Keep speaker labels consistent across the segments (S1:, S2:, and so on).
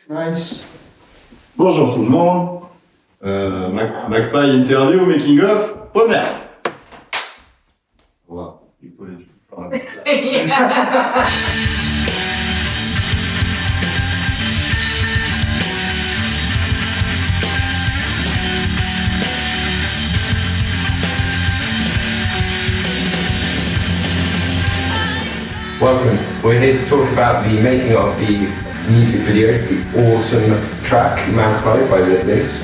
S1: Nice. Bonjour tout le monde. Magpie interview, making of, première. Voilà. Il faut les
S2: Welcome. We're here to talk about the making of the music video, the awesome track Magpie by Liv Luce,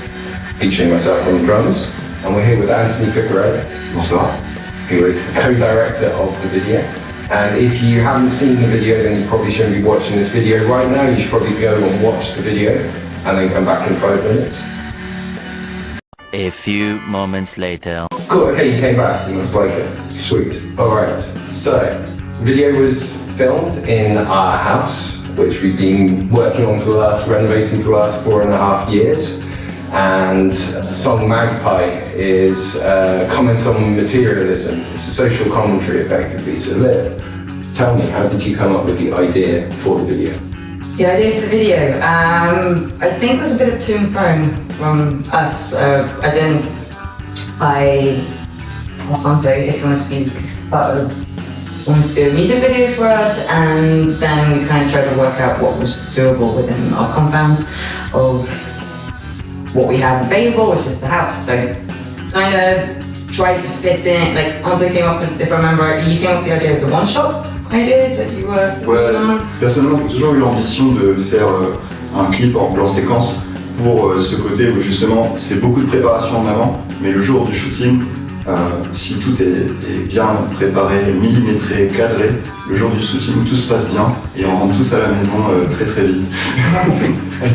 S2: featuring myself on the drums. And we're here with Anthony Picarelli, who is the co-director of the video. And if you haven't seen the video, then you probably shouldn't be watching this video right now. You should probably go and watch the video and then come back in 5 minutes.
S3: A few moments later.
S2: Cool, okay, you came back and it's like it. Sweet. Alright, so the video was filmed in our house, which we've been working on renovating for the last 4.5 years. And the song Magpie is a comment on materialism. It's a social commentary, effectively. So Liv, tell me, how did you come up with the idea for the video?
S4: The idea for the video, I think it was a bit of to and from us, as in, I asked Andre if he wanted to be part of, wanted to do a music video for us, and then we kind of tried to work out what was doable within our confines of what we have available, which is the house. So kind of tried to fit in, like Andre came up with, if I remember, you came up with the idea of the one-shot idea that you were
S1: working on. Personnellement, j'ai toujours eu l'ambition de faire un clip en plan séquence pour ce côté où justement c'est beaucoup de préparation en avant, mais le jour du shooting, si tout est bien préparé, millimétré, cadré, le jour du shooting tout se passe bien et on rentre tous à la maison très très vite.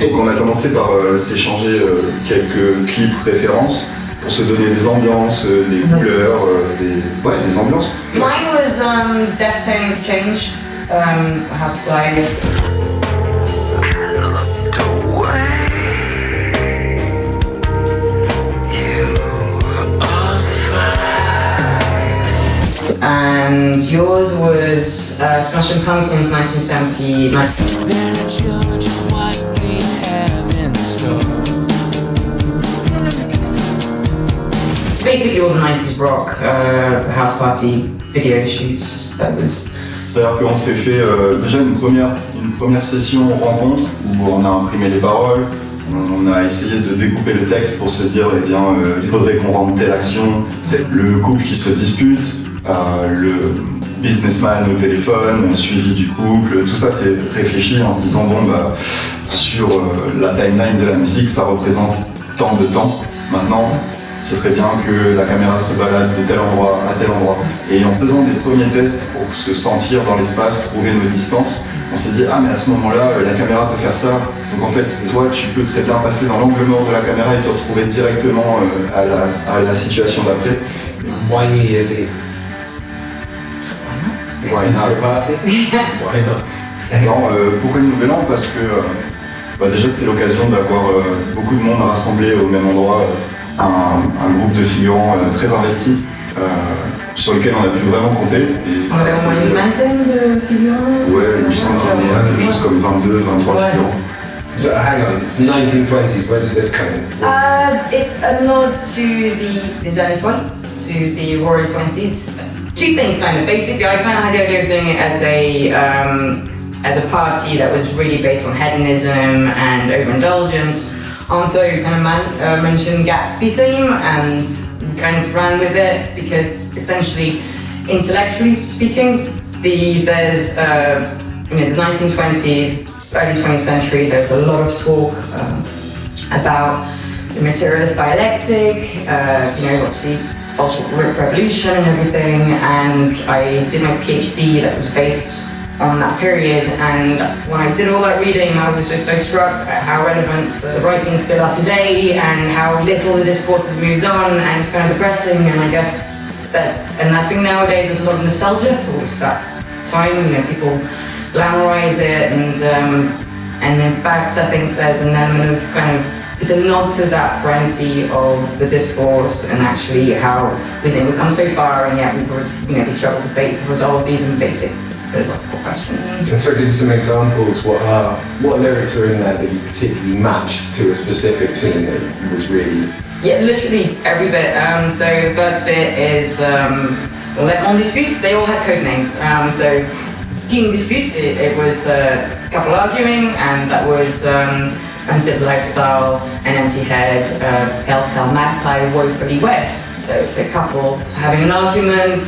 S1: Donc on a commencé par s'échanger quelques clips références pour se donner des ambiances, des couleurs, des ambiances.
S4: Mine was Deftones Change, House Fly. And yours was Smashing Pumpkins 1970. Basically all the 90s rock, house party video shoots, that was...
S1: C'est-à-dire qu'on s'est fait déjà une première session rencontre où on a imprimé les paroles, on a essayé de découper le texte pour se dire eh bien il faudrait qu'on rende telle action, le couple qui se dispute, le businessman au téléphone, suivi du couple, tout ça c'est réfléchi en disant bon bah sur la timeline de la musique ça représente tant de temps, maintenant ce serait bien que la caméra se balade de tel endroit à tel endroit. Et en faisant des premiers tests pour se sentir dans l'espace, trouver nos distances, on s'est dit ah mais à ce moment-là la caméra peut faire ça, donc en fait toi tu peux très bien passer dans l'angle mort de la caméra et te retrouver directement à la situation d'après.
S2: Why New Year's Eve?
S1: Why not?
S2: Party? Why not?
S1: Non, pourquoi le Nouvel An? Parce que déjà c'est l'occasion d'avoir beaucoup de monde rassemblé au même endroit, un groupe de figurants très investis sur lequel on a pu vraiment compter.
S4: On avait au moins une vingtaine de figurants.
S1: Ouais, il me semble qu'il y en a quelque chose comme 22, 23 figurants.
S2: So hang on, 1920s, where did this come in?
S4: It's a nod to the xylophone, to the Roaring Twenties. Two things kind of. Basically, I kind of had the idea of doing it as a party that was really based on hedonism and overindulgence. Also, kind of mentioned Gatsby theme and kind of ran with it because essentially, intellectually speaking, there's the 1920s, early 20th century. There's a lot of talk about the materialist dialectic. Obviously. Bolshevik Revolution and everything, and I did my PhD that was based on that period, and when I did all that reading I was just so struck at how relevant the writings still are today and how little the discourse has moved on, and it's kind of depressing. And I guess I think nowadays there's a lot of nostalgia towards that time, people glamorize it, and in fact I think there's an element of kind of, it's a nod to that quality of the discourse and actually how we've come so far and yet we struggle to resolve even basic philosophical questions.
S2: And so give some examples, what lyrics are in there that you particularly matched to a specific scene that was really...
S4: Yeah, literally every bit. So the first bit is like on disputes, they all had code names. So team disputes, it was the couple arguing, and that was expensive lifestyle, an empty head, telltale magpie, woefully wed. So it's a couple having an argument,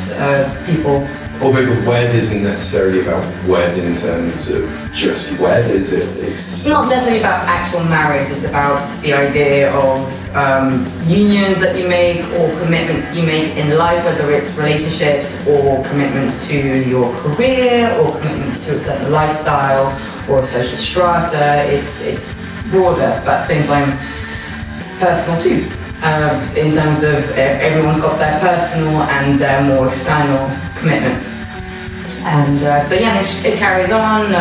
S4: people.
S2: Although the wed isn't necessarily about wed in terms of just wed, is it?
S4: It's not necessarily about actual marriage, it's about the idea of unions that you make or commitments you make in life, whether it's relationships or commitments to your career or commitments to a certain lifestyle or a social strata. It's broader, but at the same time personal too. In terms of everyone's got their personal and their more external commitments. And so yeah, it carries on.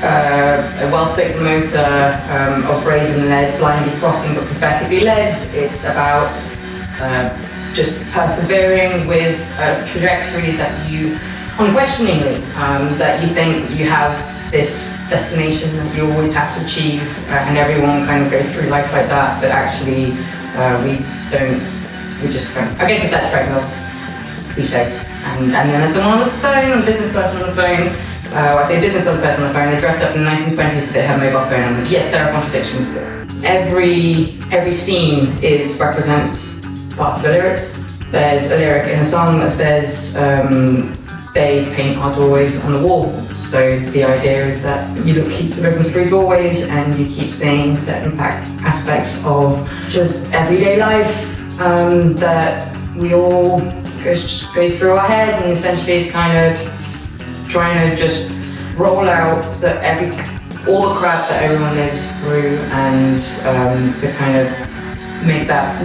S4: A well-spoken motor of raisin led, blindly crossing but prophetically led. It's about just persevering with a trajectory that you, unquestioningly, that you think you have this destination that you always have to achieve, and everyone kind of goes through life like that, but actually we just don't. I guess it's that treadmill cliche. And then there's someone on the phone, a business person on the phone. I say business person on the phone, they're dressed up in the 1920s, they have a mobile phone on them. Yes, there are contradictions, but every scene represents parts of the lyrics. There's a lyric in a song that says, they paint our doorways on the wall. So the idea is that you keep looking through doorways and you keep seeing certain aspects of just everyday life that we all goes through our head, and essentially is kind of trying to just roll out so all the crap that everyone lives through, and to kind of make that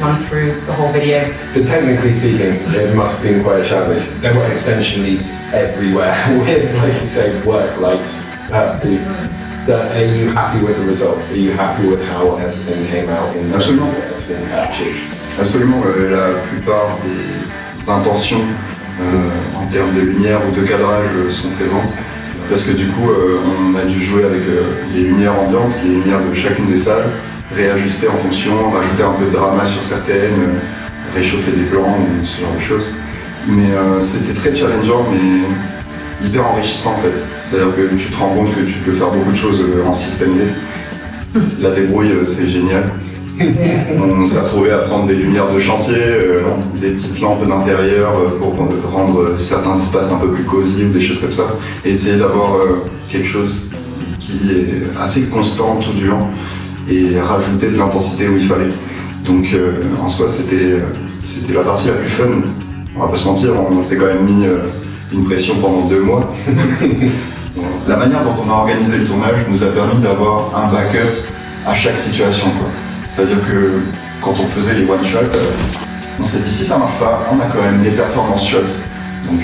S4: run through the whole video.
S2: But technically speaking, it must have been quite a challenge. There were extension leads everywhere with, like you say, work lights. Are you happy with the result? Are you happy with how everything came out in terms of everything captured?
S1: Absolument, la plupart des intentions en termes de lumière ou de cadrage sont présentes. Parce que du coup, on a dû jouer avec les lumières ambiantes, les lumières de chacune des salles, réajuster en fonction, rajouter un peu de drama sur certaines, réchauffer des plans ou ce genre de choses. Mais c'était très challengeant, mais hyper enrichissant en fait. C'est-à-dire que tu te rends compte que tu peux faire beaucoup de choses en système D. La débrouille, c'est génial. On s'est retrouvé à prendre des lumières de chantier, des petites lampes d'intérieur pour rendre certains espaces un peu plus cosy ou des choses comme ça. Et essayer d'avoir quelque chose qui est assez constant tout du long et rajouter de l'intensité où il fallait. Donc en soi, c'était la partie la plus fun. On va pas se mentir, on s'est quand même mis une pression pendant 2 mois. La manière dont on a organisé le tournage nous a permis d'avoir un backup à chaque situation, quoi. C'est-à-dire que quand on faisait les one-shots, on s'est dit si ça marche pas, on a quand même les performance shots. Donc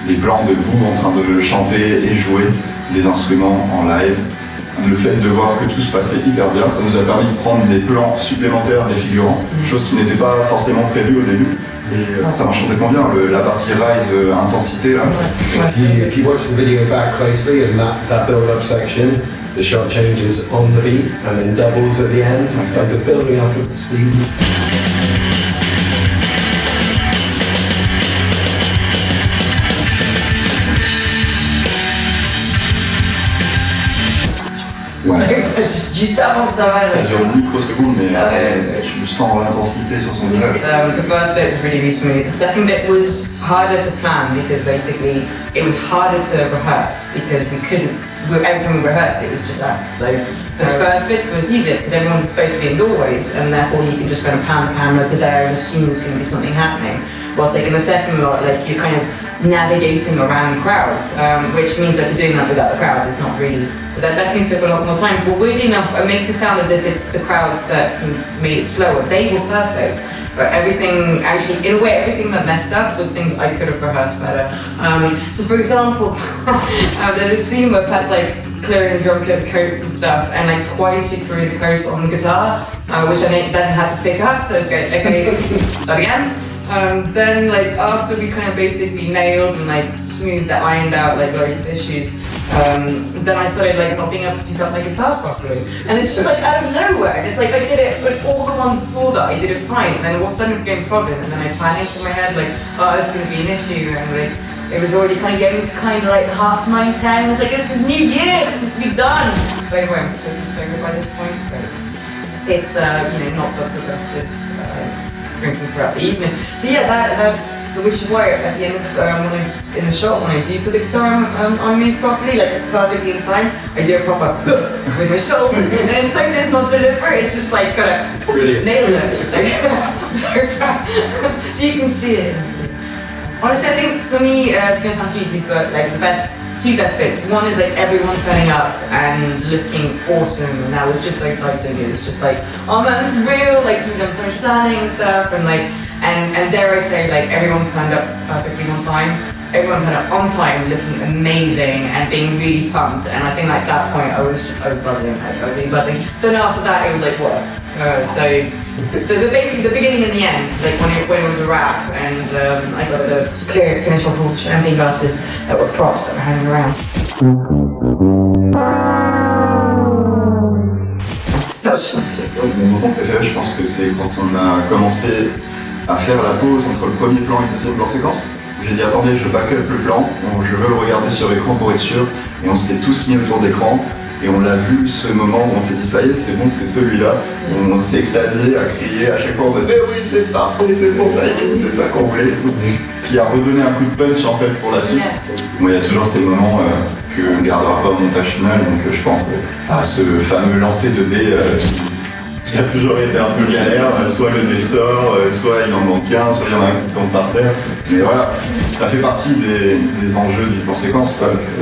S1: les plans de vous en train de chanter et jouer des instruments en live. Le fait de voir que tout se passait hyper bien, ça nous a permis de prendre des plans supplémentaires des figurants, chose qui n'était pas forcément prévue au début. Et ça marche complètement bien, la partie rise intensité là.
S2: If you watch the video back closely and that build-up section, the shot changes on the beat and then doubles at the end. So the building up of the speed.
S1: Ouais.
S4: Juste avant que ça va.
S1: Ça dure une microseconde, mais tu sens l'intensité sur son visage.
S4: The first bit was really smooth. The second bit was harder to plan because basically it was harder to rehearse because every time we rehearsed it was just us. So the first bit was easier because everyone's supposed to be in doorways and therefore you can just kind of pan the camera to there and assume there's going to be something happening. Whilst like in the second lot, like you're kind of navigating around crowds, which means that you're doing that without the crowds, it's not really. So that definitely took a lot more time. But weirdly enough, it makes it sound as if it's the crowds that made it slower. They were perfect. But everything, actually, in a way, everything that messed up was things I could have rehearsed better. So for example, there's a scene where Pat's like clearing the drum kit coats and stuff, and like twice he threw the coats on the guitar, which I then had to pick up, so it's good. Okay, start again. Then like after we kind of basically nailed and like smoothed that, ironed out like loads of issues, then I started like not being able to pick up my guitar properly. And it's just like out of nowhere. And it's like I did it, but all the ones before that I did it fine. And then all of a sudden it became a problem. And then I panicked in my head like, oh, this is gonna be an issue. And like it was already kind of getting to kind of like 9:30. It's like, this is New Year, it needs to be done. But anyway, I'm pretty sober by this point, so it's not the progressive drinking throughout the evening. So yeah, which is why at the end of, in the shot, when I do put the guitar on me properly, like perfectly in time, I do a proper with my shoulder, and it's so it's not deliberate, it's just like it's nail it, like so proud. So you can see it. Honestly, I think for me, Tikivision sounds easy, but like two best bits. One is like everyone turning up and looking awesome, and that was just so exciting. It was just like, oh man, this is real. Like we've done so much planning and stuff, and like, and dare I say, like everyone turned up perfectly on time. Everyone turned up on time, looking amazing and being really pumped. And I think like that point, I was just overbubbling, Then after that, it was like what? So basically the beginning and the end, like when it was a wrap, and I got to finish off all champagne glasses that were props that were hanging around.
S1: Mon moment préféré, je pense que c'est quand on a commencé à faire la pause entre le premier plan et le deuxième plan séquence. J'ai dit attendez, je back up le plan, je veux le regarder sur écran pour être sûr, et on s'est tous mis autour d'écran. Et on l'a vu ce moment où on s'est dit ça y est, c'est bon, c'est celui-là. On s'est extasié, à crier à chaque fois, on dit oui, c'est parfait, c'est bon, c'est ça qu'on voulait et tout. Ce qui a redonné un coup de punch en fait pour la suite. Moi, il y a toujours ces moments qu'on ne gardera pas au montage final, donc je pense à ce fameux lancer de dés qui a toujours été un peu galère, soit le dé sort, soit il en manque un, soit il y en a un qui tombe par terre. Mais voilà, ça fait partie des enjeux du plan séquence.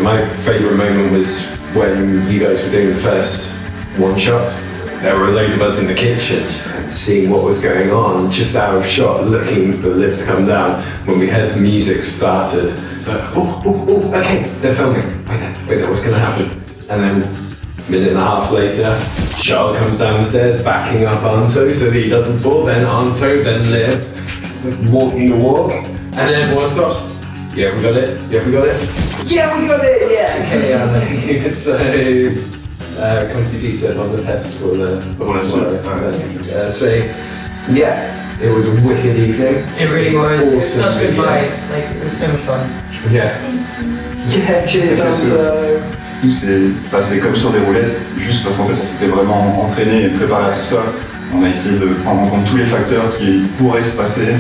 S2: My favourite moment was when you guys were doing the first one shot. There were a load of us in the kitchen just kind of seeing what was going on, just out of shot, looking for the lift come down. When we heard the music started, it's like, oh, okay, they're filming. Wait there, what's going to happen? And then a minute and a half later, Charles comes down the stairs, backing up Anto so that he doesn't fall, then Anto, then Liv, walking the walk, and then everyone stops. Yeah, we got it? Yeah, we got it? Yeah, we got it! Yeah, okay, so, comme tu dis, c'est dans le texte pour le soirée. So, yeah, it was a wicked evening.
S4: It really was.
S2: Awesome.
S4: It was such good vibes. Like, it was so much fun.
S2: Yeah. Yeah, cheers, Anto.
S1: C'est passé comme sur des roulettes, juste parce qu'en fait on s'était vraiment entraîné et préparé à tout ça. On a essayé de prendre en compte tous les facteurs qui pourraient se passer.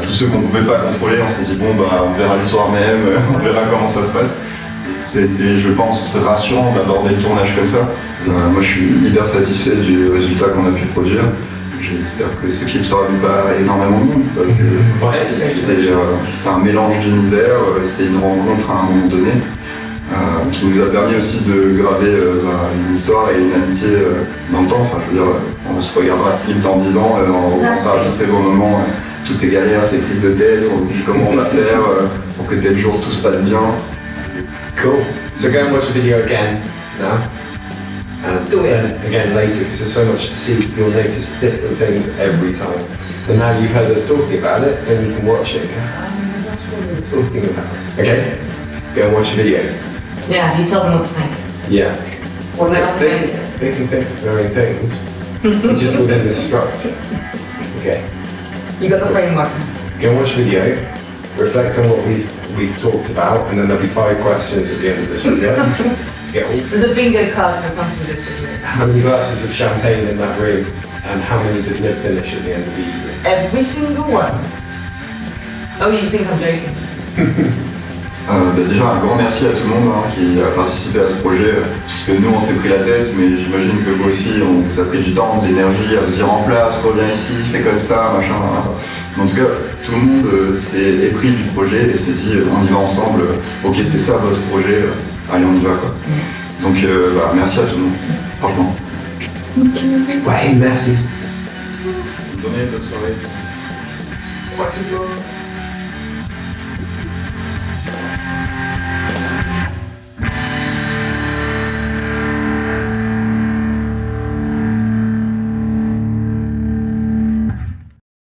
S1: Tous ceux qu'on ne pouvait pas contrôler, on s'est dit bon bah on verra le soir même, on verra comment ça se passe. C'était, je pense, rassurant d'aborder le tournage comme ça. Moi je suis hyper satisfait du résultat qu'on a pu produire. J'espère que ce clip sera vu par énormément de monde parce que c'est un mélange d'univers, c'est une rencontre à un moment donné qui nous a permis aussi de graver une histoire et une amitié dans le temps. Enfin, je veux dire, on se regardera ce clip dans 10 ans, on repensera à tous ces beaux moments. Toutes ces galères, ces prises de tête, on se dit comment on va faire pour que tel jour tout se passe bien.
S2: Cool. So go and watch the video again now. And
S4: Do it.
S2: Again later, because there's so much to see. You'll notice different things every time. And now you've heard us talking about it, then you can watch it and go, oh, that's what we were talking about. Okay? Go and watch the video.
S4: Yeah, you tell them what to think.
S2: Yeah. Well, they can think their own things, just within this structure. Okay.
S4: You got the framework.
S2: Go and watch the video, reflect on what we've talked about, and then there'll be 5 questions at the end of this video.
S4: There's a bingo card for come through this video.
S2: How many glasses of champagne in that room, and how many did Liv finish at the end of the evening?
S4: Every single one. Oh, you think I'm joking?
S1: Déjà un grand merci à tout le monde qui a participé à ce projet, parce que nous on s'est pris la tête, mais j'imagine que vous aussi on vous a pris du temps, de l'énergie à vous dire en place, reviens ici, fais comme ça, machin. En tout cas, tout le monde s'est épris du projet et s'est dit on y va ensemble, ok c'est ça votre projet, allez on y va quoi. Donc merci à tout le monde, franchement.
S2: Ouais, merci.
S1: Bonne soirée.
S2: What's it